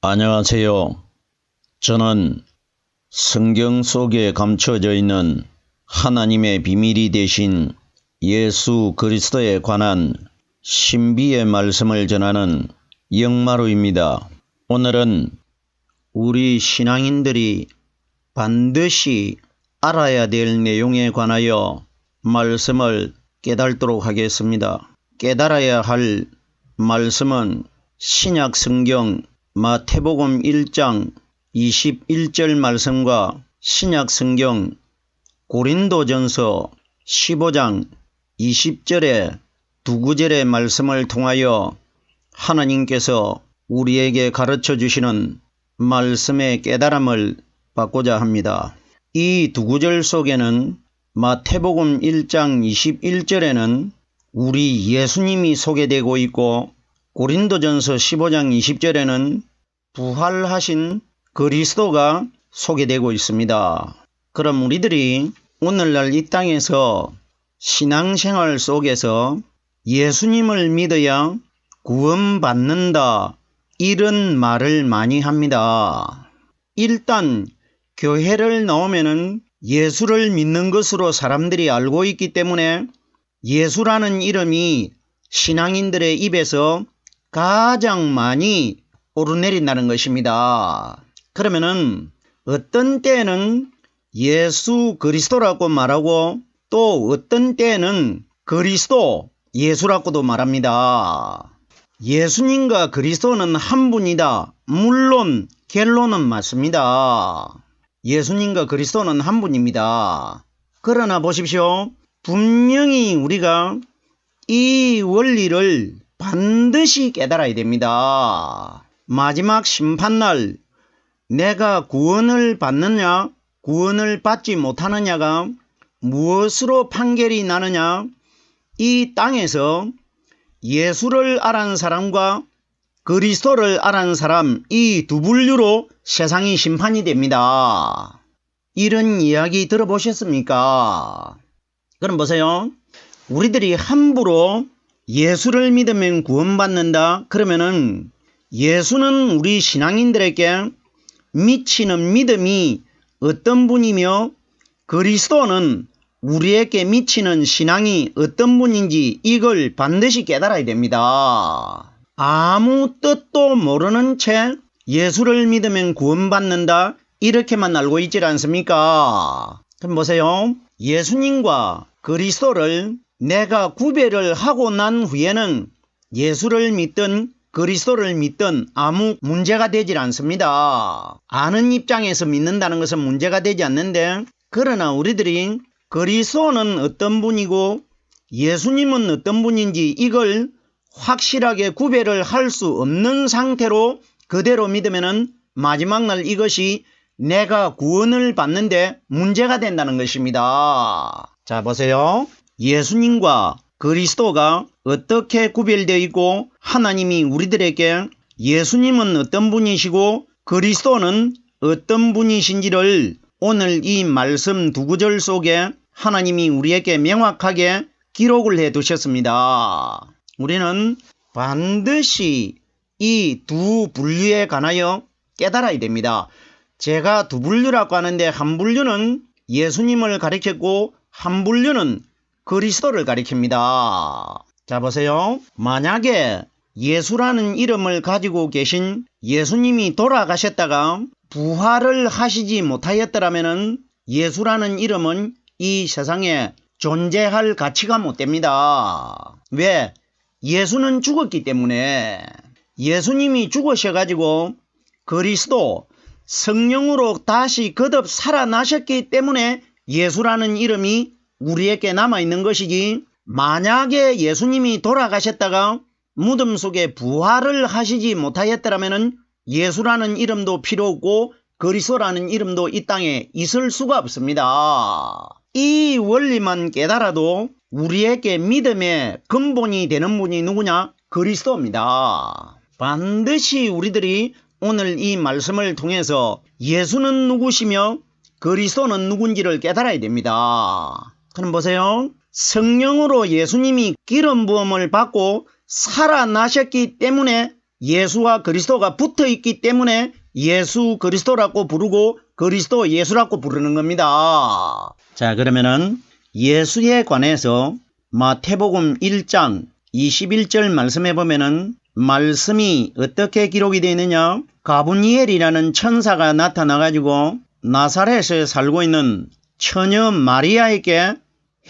안녕하세요. 저는 성경 속에 감춰져 있는 하나님의 비밀이 되신 예수 그리스도에 관한 신비의 말씀을 전하는 영마루입니다. 오늘은 우리 신앙인들이 반드시 알아야 될 내용에 관하여 말씀을 깨닫도록 하겠습니다. 깨달아야 할 말씀은 신약 성경 마태복음 1장 21절 말씀과 신약 성경 고린도전서 15장 20절의 두 구절의 말씀을 통하여 하나님께서 우리에게 가르쳐 주시는 말씀의 깨달음을 받고자 합니다. 이 두 구절 속에는 마태복음 1장 21절에는 우리 예수님이 소개되고 있고 고린도전서 15장 20절에는 부활하신 그리스도가 소개되고 있습니다. 그럼 우리들이 오늘날 이 땅에서 신앙생활 속에서 예수님을 믿어야 구원받는다, 이런 말을 많이 합니다. 일단 교회를 나오면은 예수를 믿는 것으로 사람들이 알고 있기 때문에 예수라는 이름이 신앙인들의 입에서 가장 많이 오르내린다는 것입니다. 그러면은 어떤 때에는 예수 그리스도라고 말하고 또 어떤 때에는 그리스도 예수라고도 말합니다. 예수님과 그리스도는 한 분이다. 물론 결론은 맞습니다. 예수님과 그리스도는 한 분입니다. 그러나 보십시오. 분명히 우리가 이 원리를 반드시 깨달아야 됩니다. 마지막 심판날 내가 구원을 받느냐 구원을 받지 못하느냐가 무엇으로 판결이 나느냐, 이 땅에서 예수를 알아는 사람과 그리스도를 알아는 사람, 이 두 분류로 세상이 심판이 됩니다. 이런 이야기 들어보셨습니까? 그럼 보세요. 우리들이 함부로 예수를 믿으면 구원받는다 그러면은 예수는 우리 신앙인들에게 미치는 믿음이 어떤 분이며 그리스도는 우리에게 미치는 신앙이 어떤 분인지 이걸 반드시 깨달아야 됩니다. 아무 뜻도 모르는 채 예수를 믿으면 구원받는다 이렇게만 알고 있지 않습니까? 그럼 보세요. 예수님과 그리스도를 내가 구별을 하고 난 후에는 예수를 믿든 그리스도를 믿든 아무 문제가 되질 않습니다. 아는 입장에서 믿는다는 것은 문제가 되지 않는데, 그러나 우리들이 그리스도는 어떤 분이고 예수님은 어떤 분인지 이걸 확실하게 구별을 할 수 없는 상태로 그대로 믿으면은 마지막 날 이것이 내가 구원을 받는데 문제가 된다는 것입니다. 자, 보세요. 예수님과 그리스도가 어떻게 구별되어 있고 하나님이 우리들에게 예수님은 어떤 분이시고 그리스도는 어떤 분이신지를 오늘 이 말씀 두 구절 속에 하나님이 우리에게 명확하게 기록을 해 두셨습니다. 우리는 반드시 이 두 분류에 관하여 깨달아야 됩니다. 제가 두 분류라고 하는데 한 분류는 예수님을 가리켰고 한 분류는 그리스도를 가리킵니다. 자, 보세요. 만약에 예수라는 이름을 가지고 계신 예수님이 돌아가셨다가 부활을 하시지 못하였더라면 예수라는 이름은 이 세상에 존재할 가치가 못 됩니다. 왜? 예수는 죽었기 때문에. 예수님이 죽으셔가지고 그리스도 성령으로 다시 거듭 살아나셨기 때문에 예수라는 이름이 우리에게 남아있는 것이지, 만약에 예수님이 돌아가셨다가 무덤 속에 부활을 하시지 못하였더라면 예수라는 이름도 필요 없고 그리스도라는 이름도 이 땅에 있을 수가 없습니다. 이 원리만 깨달아도 우리에게 믿음의 근본이 되는 분이 누구냐? 그리스도입니다. 반드시 우리들이 오늘 이 말씀을 통해서 예수는 누구시며 그리스도는 누군지를 깨달아야 됩니다. 그럼 보세요. 성령으로 예수님이 기름 부음을 받고 살아나셨기 때문에 예수와 그리스도가 붙어 있기 때문에 예수 그리스도라고 부르고 그리스도 예수라고 부르는 겁니다. 자, 그러면은 예수에 관해서 마태복음 1장 21절 말씀해 보면은 말씀이 어떻게 기록이 되어 있느냐? 가브리엘이라는 천사가 나타나가지고 나사렛에 살고 있는 처녀 마리아에게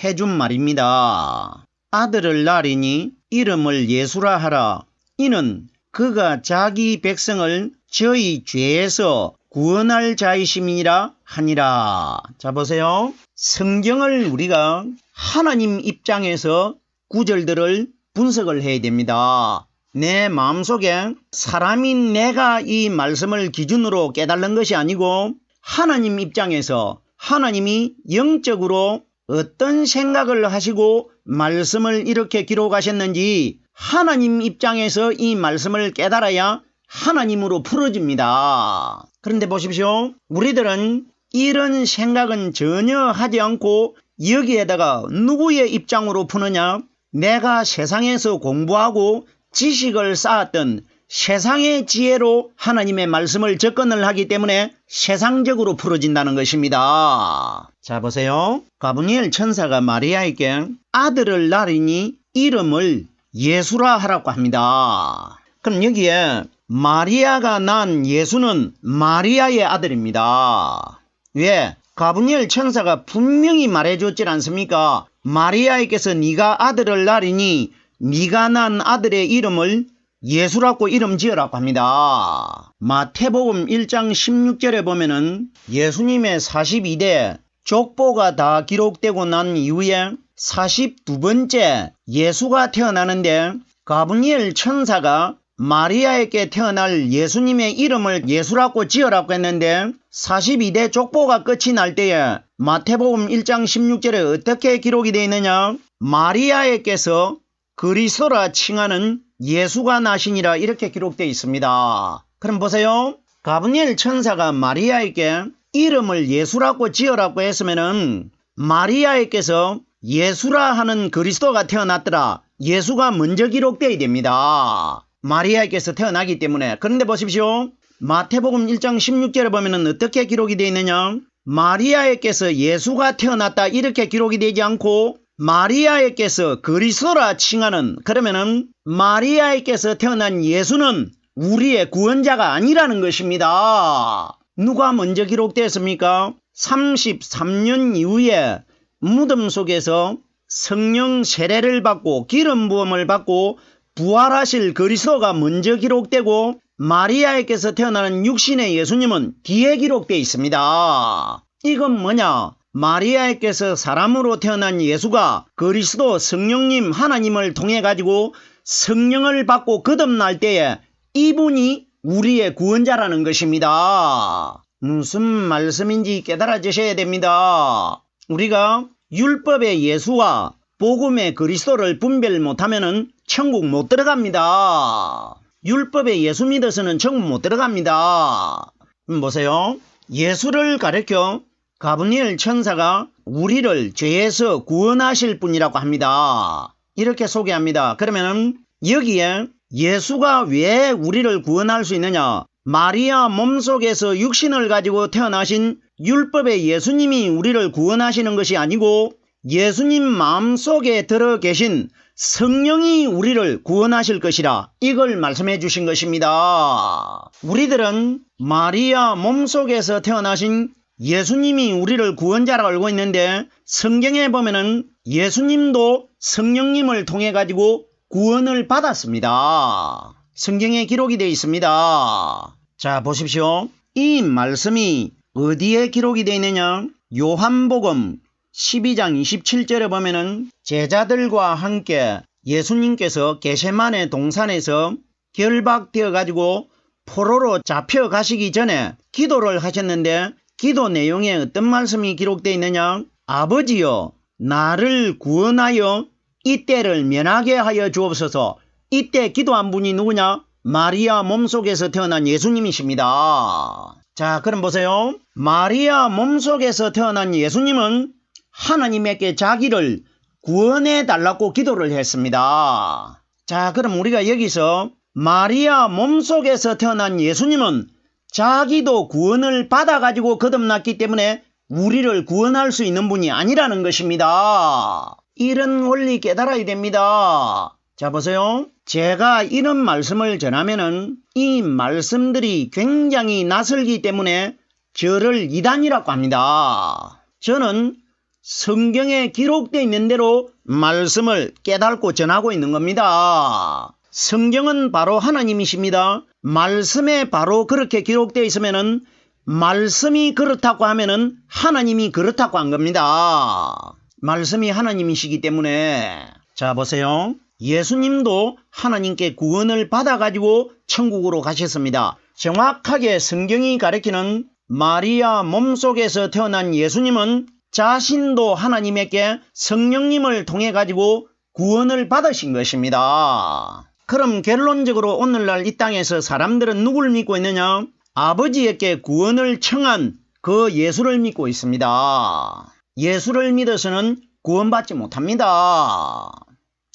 해준 말입니다. 아들을 낳으리니 이름을 예수라 하라. 이는 그가 자기 백성을 저희 죄에서 구원할 자이심이라 하니라. 자, 보세요. 성경을 우리가 하나님 입장에서 구절들을 분석을 해야 됩니다. 내 마음속에 사람인 내가 이 말씀을 기준으로 깨달는 것이 아니고 하나님 입장에서 하나님이 영적으로 어떤 생각을 하시고 말씀을 이렇게 기록하셨는지 하나님 입장에서 이 말씀을 깨달아야 하나님으로 풀어집니다. 그런데 보십시오. 우리들은 이런 생각은 전혀 하지 않고 여기에다가 누구의 입장으로 푸느냐? 내가 세상에서 공부하고 지식을 쌓았던 세상의 지혜로 하나님의 말씀을 접근을 하기 때문에 세상적으로 풀어진다는 것입니다. 자, 보세요. 가브리엘 천사가 마리아에게 아들을 낳으리니 이름을 예수라 하라고 합니다. 그럼 여기에 마리아가 낳은 예수는 마리아의 아들입니다. 왜? 가브리엘 천사가 분명히 말해줬지 않습니까? 마리아에게서 네가 아들을 낳으리니 네가 낳은 아들의 이름을 예수라고 이름 지으라고 합니다. 마태복음 1장 16절에 보면은 예수님의 42대 족보가 다 기록되고 난 이후에 42번째 예수가 태어나는데 가브리엘 천사가 마리아에게 태어날 예수님의 이름을 예수라고 지으라고 했는데 42대 족보가 끝이 날 때에 마태복음 1장 16절에 어떻게 기록이 되어 있느냐? 마리아에게서 그리스도라 칭하는 예수가 나시니라 이렇게 기록되어 있습니다. 그럼 보세요. 가브리엘 천사가 마리아에게 이름을 예수라고 지으라고 했으면은 마리아에게서 예수라 하는 그리스도가 태어났더라. 예수가 먼저 기록되어야 됩니다. 마리아에게서 태어나기 때문에. 그런데 보십시오. 마태복음 1장 16절에 보면은 어떻게 기록이 되어 있느냐? 마리아에게서 예수가 태어났다 이렇게 기록이 되지 않고 마리아에게서 그리스도라 칭하는, 그러면은 마리아에게서 태어난 예수는 우리의 구원자가 아니라는 것입니다. 누가 먼저 기록되었습니까? 33년 이후에 무덤 속에서 성령 세례를 받고 기름 부음을 받고 부활하실 그리스도가 먼저 기록되고 마리아에게서 태어나는 육신의 예수님은 뒤에 기록되어 있습니다. 이건 뭐냐? 마리아에게서 사람으로 태어난 예수가 그리스도 성령님 하나님을 통해 가지고 성령을 받고 거듭날 때에 이분이 우리의 구원자라는 것입니다. 무슨 말씀인지 깨달아지셔야 됩니다. 우리가 율법의 예수와 복음의 그리스도를 분별 못하면 천국 못 들어갑니다. 율법의 예수 믿어서는 천국 못 들어갑니다. 보세요. 예수를 가르쳐 가브리엘 천사가 우리를 죄에서 구원하실 분이라고 합니다. 이렇게 소개합니다. 그러면 여기에 예수가 왜 우리를 구원할 수 있느냐? 마리아 몸속에서 육신을 가지고 태어나신 율법의 예수님이 우리를 구원하시는 것이 아니고 예수님 마음속에 들어 계신 성령이 우리를 구원하실 것이라 이걸 말씀해 주신 것입니다. 우리들은 마리아 몸속에서 태어나신 예수님이 우리를 구원자라고 알고 있는데 성경에 보면은 예수님도 성령님을 통해 가지고 구원을 받았습니다. 성경에 기록이 되어 있습니다. 자, 보십시오. 이 말씀이 어디에 기록이 되어 있느냐? 요한복음 12장 27절에 보면은 제자들과 함께 예수님께서 게세마네 동산에서 결박되어 가지고 포로로 잡혀 가시기 전에 기도를 하셨는데 기도 내용에 어떤 말씀이 기록되어 있느냐? 아버지여, 나를 구원하여 이 때를 면하게 하여 주옵소서. 이때 기도한 분이 누구냐? 마리아 몸속에서 태어난 예수님이십니다. 자, 그럼 보세요. 마리아 몸속에서 태어난 예수님은 하나님에게 자기를 구원해 달라고 기도를 했습니다. 자, 그럼 우리가 여기서 마리아 몸속에서 태어난 예수님은 자기도 구원을 받아가지고 거듭났기 때문에 우리를 구원할 수 있는 분이 아니라는 것입니다. 이런 원리 깨달아야 됩니다. 자, 보세요. 제가 이런 말씀을 전하면은 이 말씀들이 굉장히 낯설기 때문에 저를 이단이라고 합니다. 저는 성경에 기록되어 있는 대로 말씀을 깨닫고 전하고 있는 겁니다. 성경은 바로 하나님이십니다. 말씀에 바로 그렇게 기록되어 있으면은 말씀이 그렇다고 하면은 하나님이 그렇다고 한 겁니다. 말씀이 하나님이시기 때문에. 자, 보세요. 예수님도 하나님께 구원을 받아가지고 천국으로 가셨습니다. 정확하게 성경이 가리키는 마리아 몸속에서 태어난 예수님은 자신도 하나님에게 성령님을 통해 가지고 구원을 받으신 것입니다. 그럼 결론적으로 오늘날 이 땅에서 사람들은 누구를 믿고 있느냐? 아버지에게 구원을 청한 그 예수를 믿고 있습니다. 예수를 믿어서는 구원받지 못합니다.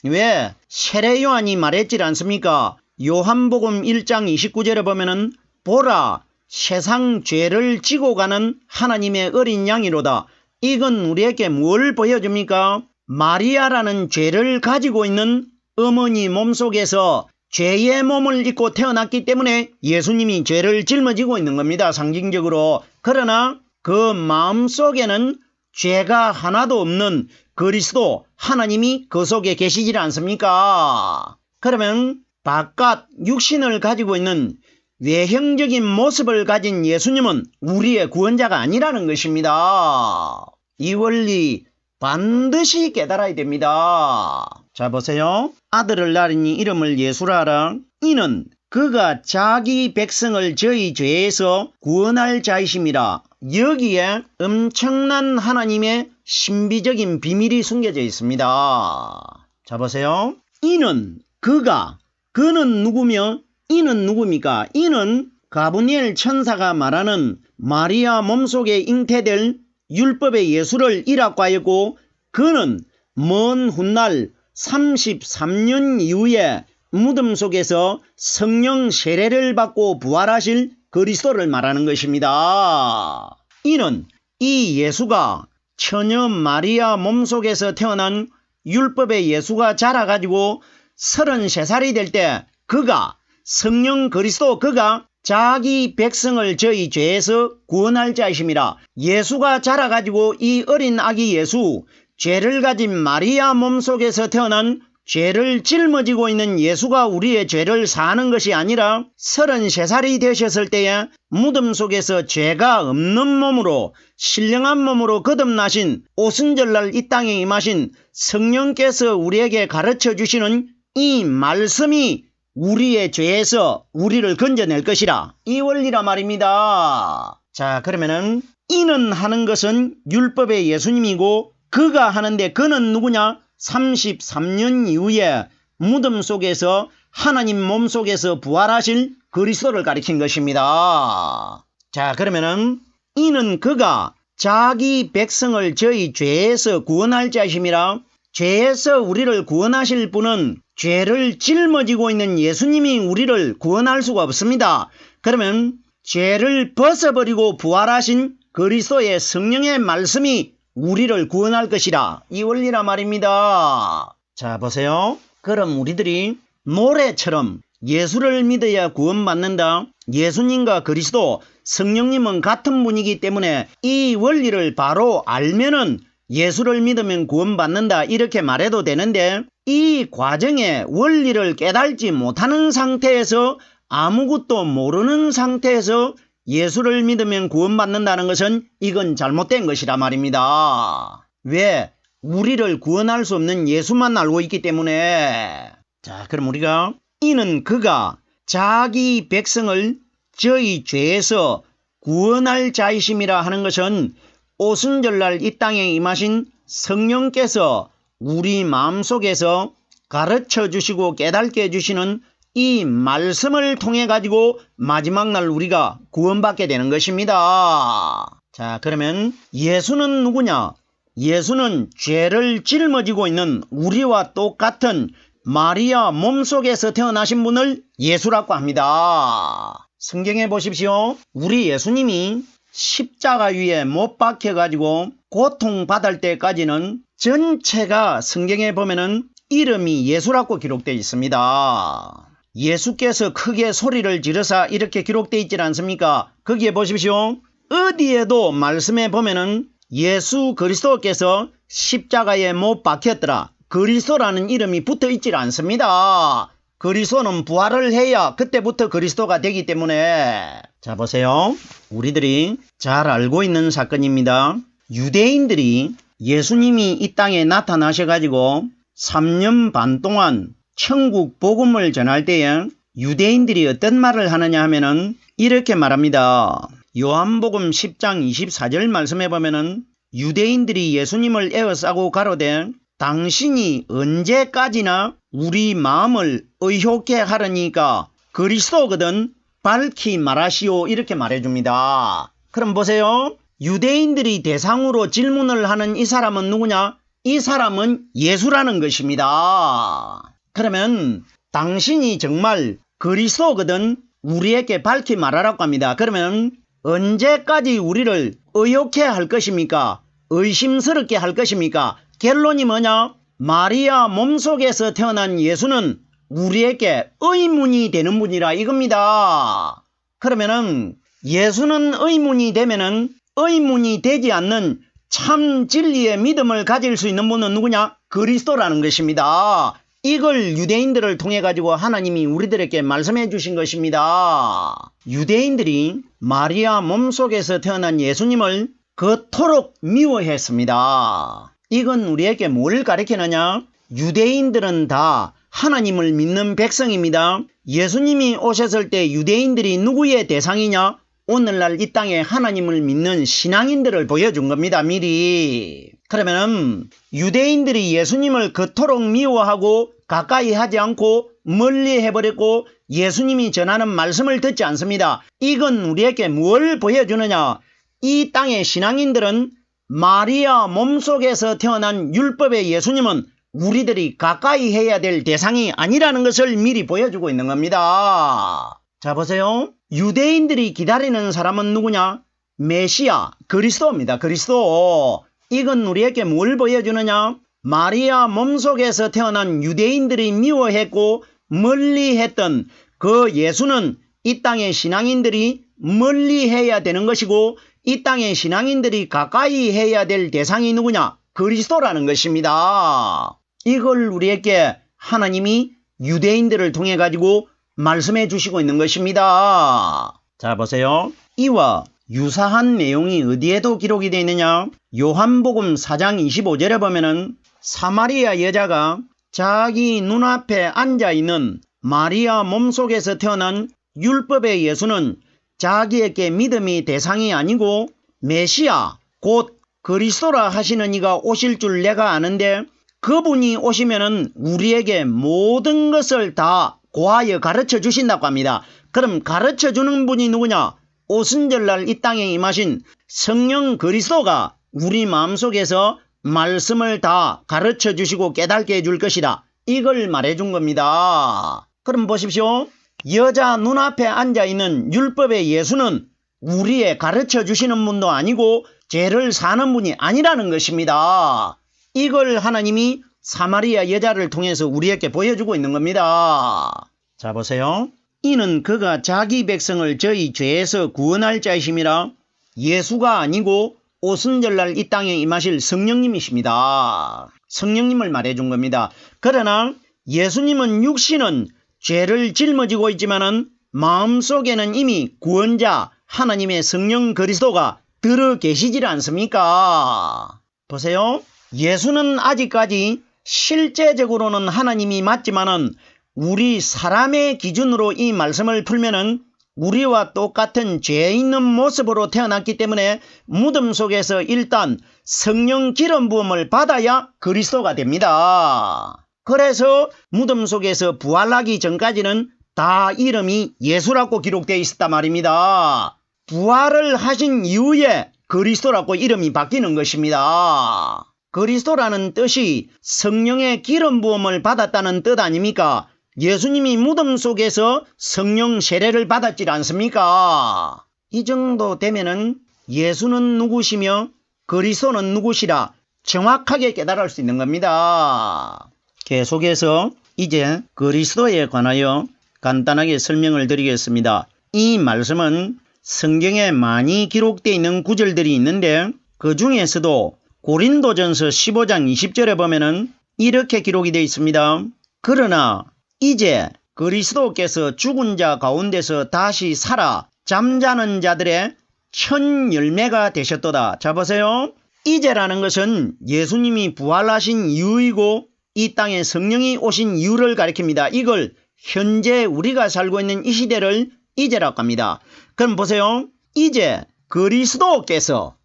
왜? 세례 요한이 말했지 않습니까? 요한복음 1장 29절에 보면은 보라 세상 죄를 지고 가는 하나님의 어린 양이로다. 이건 우리에게 뭘 보여줍니까? 마리아라는 죄를 가지고 있는 어머니 몸속에서 죄의 몸을 입고 태어났기 때문에 예수님이 죄를 짊어지고 있는 겁니다. 상징적으로. 그러나 그 마음속에는 죄가 하나도 없는 그리스도 하나님이 그 속에 계시지 않습니까? 그러면 바깥 육신을 가지고 있는 외형적인 모습을 가진 예수님은 우리의 구원자가 아니라는 것입니다. 이 원리 반드시 깨달아야 됩니다. 자, 보세요. 아들을 낳으니 이름을 예수라 하라. 이는 그가 자기 백성을 저희 죄에서 구원할 자이심이라. 여기에 엄청난 하나님의 신비적인 비밀이 숨겨져 있습니다. 자, 보세요. 이는 그가, 그는 누구며 이는 누굽니까? 이는 가브리엘 천사가 말하는 마리아 몸속에 잉태될 율법의 예수를 이라고 하였고, 그는 먼 훗날 33년 이후에 무덤 속에서 성령 세례를 받고 부활하실 그리스도를 말하는 것입니다. 이는 이 예수가 처녀 마리아 몸속에서 태어난 율법의 예수가 자라가지고 33살이 될 때 그가 성령 그리스도 그가 자기 백성을 저희 죄에서 구원할 자이심이라. 예수가 자라가지고 이 어린 아기 예수, 죄를 가진 마리아 몸속에서 태어난 죄를 짊어지고 있는 예수가 우리의 죄를 사하는 것이 아니라 33살이 되셨을 때에 무덤 속에서 죄가 없는 몸으로 신령한 몸으로 거듭나신 오순절날 이 땅에 임하신 성령께서 우리에게 가르쳐 주시는 이 말씀이 우리의 죄에서 우리를 건져낼 것이라. 이 원리라 말입니다. 자, 그러면은 이는 하는 것은 율법의 예수님이고 그가 하는데 그는 누구냐? 33년 이후에 무덤 속에서 하나님 몸 속에서 부활하실 그리스도를 가리킨 것입니다. 자, 그러면은 이는 그가 자기 백성을 저희 죄에서 구원할 자이심이라. 죄에서 우리를 구원하실 분은 죄를 짊어지고 있는 예수님이 우리를 구원할 수가 없습니다. 그러면 죄를 벗어버리고 부활하신 그리스도의 성령의 말씀이 우리를 구원할 것이라. 이 원리라 말입니다. 자, 보세요. 그럼 우리들이 노래처럼 예수를 믿어야 구원받는다. 예수님과 그리스도 성령님은 같은 분이기 때문에 이 원리를 바로 알면은 예수를 믿으면 구원받는다 이렇게 말해도 되는데, 이 과정에 원리를 깨달지 못하는 상태에서 아무것도 모르는 상태에서 예수를 믿으면 구원받는다는 것은 이건 잘못된 것이라 말입니다. 왜? 우리를 구원할 수 없는 예수만 알고 있기 때문에. 자, 그럼 우리가 이는 그가 자기 백성을 저희 죄에서 구원할 자이심이라 하는 것은 오순절날 이 땅에 임하신 성령께서 우리 마음속에서 가르쳐 주시고 깨닫게 해주시는 이 말씀을 통해 가지고 마지막 날 우리가 구원받게 되는 것입니다. 자, 그러면 예수는 누구냐? 예수는 죄를 짊어지고 있는 우리와 똑같은 마리아 몸속에서 태어나신 분을 예수라고 합니다. 성경에 보십시오. 우리 예수님이 십자가 위에 못 박혀가지고 고통받을 때까지는 전체가 성경에 보면은 이름이 예수라고 기록되어 있습니다. 예수께서 크게 소리를 지르사 이렇게 기록되어 있지 않습니까? 거기에 보십시오. 어디에도 말씀에 보면은 예수 그리스도께서 십자가에 못 박혔더라. 그리스도라는 이름이 붙어 있질 않습니다. 그리스도는 부활을 해야 그때부터 그리스도가 되기 때문에. 자, 보세요. 우리들이 잘 알고 있는 사건입니다. 유대인들이 예수님이 이 땅에 나타나셔가지고 3년 반 동안 천국 복음을 전할 때에 유대인들이 어떤 말을 하느냐 하면은 이렇게 말합니다. 요한복음 10장 24절 말씀해 보면은 유대인들이 예수님을 에워싸고 가로되 당신이 언제까지나 우리 마음을 의혹해 하려니까 그리스도거든 밝히 말하시오 이렇게 말해줍니다. 그럼 보세요. 유대인들이 대상으로 질문을 하는 이 사람은 누구냐? 이 사람은 예수라는 것입니다. 그러면 당신이 정말 그리스도거든 우리에게 밝히 말하라고 합니다. 그러면 언제까지 우리를 의혹해 할 것입니까? 의심스럽게 할 것입니까? 결론이 뭐냐? 마리아 몸속에서 태어난 예수는 우리에게 의문이 되는 분이라 이겁니다. 그러면은 예수는 의문이 되면은 의문이 되지 않는 참 진리의 믿음을 가질 수 있는 분은 누구냐? 그리스도라는 것입니다. 이걸 유대인들을 통해 가지고 하나님이 우리들에게 말씀해 주신 것입니다. 유대인들이 마리아 몸속에서 태어난 예수님을 그토록 미워했습니다. 이건 우리에게 뭘 가리키느냐? 유대인들은 다 하나님을 믿는 백성입니다. 예수님이 오셨을 때 유대인들이 누구의 대상이냐? 오늘날 이 땅에 하나님을 믿는 신앙인들을 보여준 겁니다. 미리. 그러면은 유대인들이 예수님을 그토록 미워하고 가까이 하지 않고 멀리 해버렸고 예수님이 전하는 말씀을 듣지 않습니다. 이건 우리에게 뭘 보여주느냐? 이 땅의 신앙인들은 마리아 몸속에서 태어난 율법의 예수님은 우리들이 가까이 해야 될 대상이 아니라는 것을 미리 보여주고 있는 겁니다. 자, 보세요. 유대인들이 기다리는 사람은 누구냐? 메시아, 그리스도입니다. 그리스도. 이건 우리에게 뭘 보여주느냐? 마리아 몸속에서 태어난 유대인들이 미워했고 멀리 했던 그 예수는 이 땅의 신앙인들이 멀리 해야 되는 것이고 이 땅의 신앙인들이 가까이 해야 될 대상이 누구냐? 그리스도라는 것입니다. 이걸 우리에게 하나님이 유대인들을 통해 가지고 말씀해 주시고 있는 것입니다. 자, 보세요. 이와 유사한 내용이 어디에도 기록이 되어 있느냐? 요한복음 4장 25절에 보면은 사마리아 여자가 자기 눈앞에 앉아있는 마리아 몸속에서 태어난 율법의 예수는 자기에게 믿음이 대상이 아니고 메시아 곧 그리스도라 하시는 이가 오실 줄 내가 아는데 그분이 오시면은 우리에게 모든 것을 다 고하여 가르쳐 주신다고 합니다. 그럼 가르쳐 주는 분이 누구냐? 오순절날 이 땅에 임하신 성령 그리스도가 우리 마음속에서 말씀을 다 가르쳐 주시고 깨닫게 해줄 것이다. 이걸 말해준 겁니다. 그럼 보십시오. 여자 눈앞에 앉아있는 율법의 예수는 우리의 가르쳐 주시는 분도 아니고 죄를 사는 분이 아니라는 것입니다. 이걸 하나님이 사마리아 여자를 통해서 우리에게 보여주고 있는 겁니다. 자, 보세요. 이는 그가 자기 백성을 저희 죄에서 구원할 자이심이라 예수가 아니고 오순절날 이 땅에 임하실 성령님이십니다. 성령님을 말해준 겁니다. 그러나 예수님은 육신은 죄를 짊어지고 있지만은 마음속에는 이미 구원자 하나님의 성령 그리스도가 들어 계시질 않습니까? 보세요. 예수는 아직까지 실제적으로는 하나님이 맞지만은 우리 사람의 기준으로 이 말씀을 풀면은 우리와 똑같은 죄 있는 모습으로 태어났기 때문에 무덤 속에서 일단 성령 기름 부음을 받아야 그리스도가 됩니다. 그래서 무덤 속에서 부활하기 전까지는 다 이름이 예수라고 기록되어 있었단 말입니다. 부활을 하신 이후에 그리스도라고 이름이 바뀌는 것입니다. 그리스도라는 뜻이 성령의 기름 부음을 받았다는 뜻 아닙니까? 예수님이 무덤 속에서 성령 세례를 받았지 않습니까? 이 정도 되면은 예수는 누구시며 그리스도는 누구시라 정확하게 깨달을 수 있는 겁니다. 계속해서 이제 그리스도에 관하여 간단하게 설명을 드리겠습니다. 이 말씀은 성경에 많이 기록되어 있는 구절들이 있는데 그 중에서도 고린도전서 15장 20절에 보면은 이렇게 기록이 되어 있습니다. 그러나 이제 그리스도께서 죽은 자 가운데서 다시 살아 잠자는 자들의 첫 열매가 되셨도다. 자 보세요. 이제라는 것은 예수님이 부활하신 이유이고 이 땅에 성령이 오신 이유를 가리킵니다. 이걸 현재 우리가 살고 있는 이 시대를 이제라고 합니다. 그럼 보세요. 이제 그리스도께서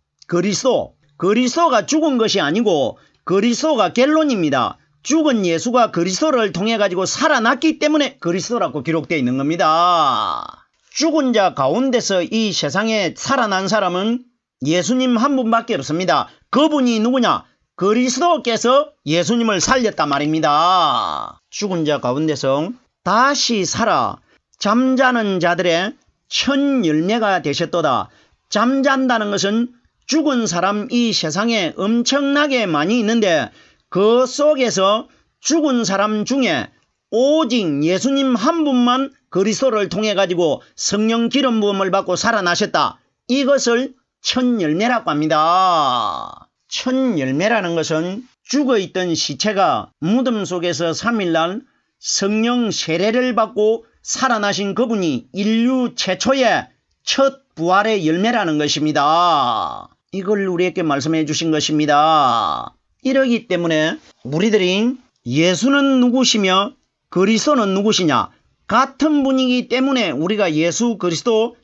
그리스도가 죽은 것이 아니고 그리스도가 결론입니다. 죽은 예수가 그리스도를 통해 가지고 살아났기 때문에 그리스도라고 기록되어 있는 겁니다. 죽은 자 가운데서 이 세상에 살아난 사람은 예수님 한 분밖에 없습니다. 그분이 누구냐? 그리스도께서 예수님을 살렸단 말입니다. 죽은 자 가운데서 다시 살아 잠자는 자들의 첫 열매가 되셨도다. 잠잔다는 것은 죽은 사람 이 세상에 엄청나게 많이 있는데 그 속에서 죽은 사람 중에 오직 예수님 한 분만 그리스도를 통해 가지고 성령 기름 부음을 받고 살아나셨다. 이것을 첫 열매라고 합니다. 첫 열매라는 것은 죽어있던 시체가 무덤 속에서 3일날 성령 세례를 받고 살아나신 그분이 인류 최초의 첫 부활의 열매라는 것입니다. 이걸 우리에게 말씀해 주신 것입니다. 이러기 때문에 우리들이 예수는 누구시며 그리스도는 누구시냐? 같은 분이기 때문에 우리가 예수 그리스도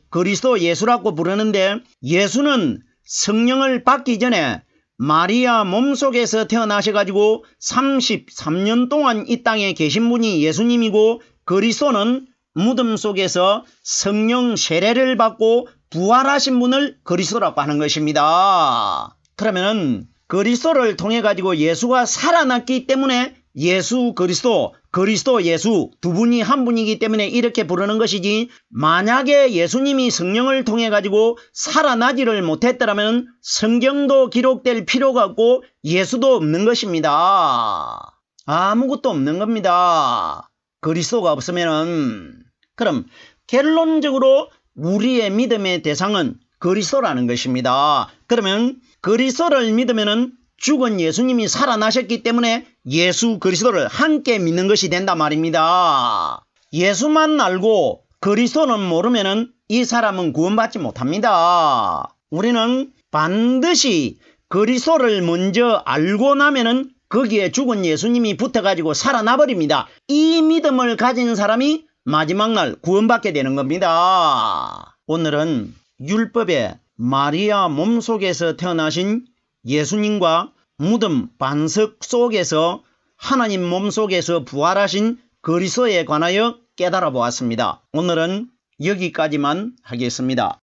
예수라고 부르는데 예수는 성령을 받기 전에 마리아 몸속에서 태어나셔가지고 33년 동안 이 땅에 계신 분이 예수님이고 그리스도는 무덤 속에서 성령 세례를 받고 부활하신 분을 그리스도라고 하는 것입니다. 그러면 그리스도를 통해 가지고 예수가 살아났기 때문에 예수 그리스도 예수 두 분이 한 분이기 때문에 이렇게 부르는 것이지 만약에 예수님이 성령을 통해 가지고 살아나지를 못했더라면 성경도 기록될 필요가 없고 예수도 없는 것입니다. 아무것도 없는 겁니다. 그리스도가 없으면은. 그럼 결론적으로 우리의 믿음의 대상은 그리스도라는 것입니다. 그러면 그리스도를 믿으면은 죽은 예수님이 살아나셨기 때문에 예수 그리스도를 함께 믿는 것이 된단 말입니다. 예수만 알고 그리스도는 모르면은 이 사람은 구원받지 못합니다. 우리는 반드시 그리스도를 먼저 알고 나면은 거기에 죽은 예수님이 붙어가지고 살아나 버립니다. 이 믿음을 가진 사람이 마지막 날 구원받게 되는 겁니다. 오늘은 율법의 마리아 몸속에서 태어나신 예수님과 무덤 반석 속에서 하나님 몸속에서 부활하신 그리스도에 관하여 깨달아 보았습니다. 오늘은 여기까지만 하겠습니다.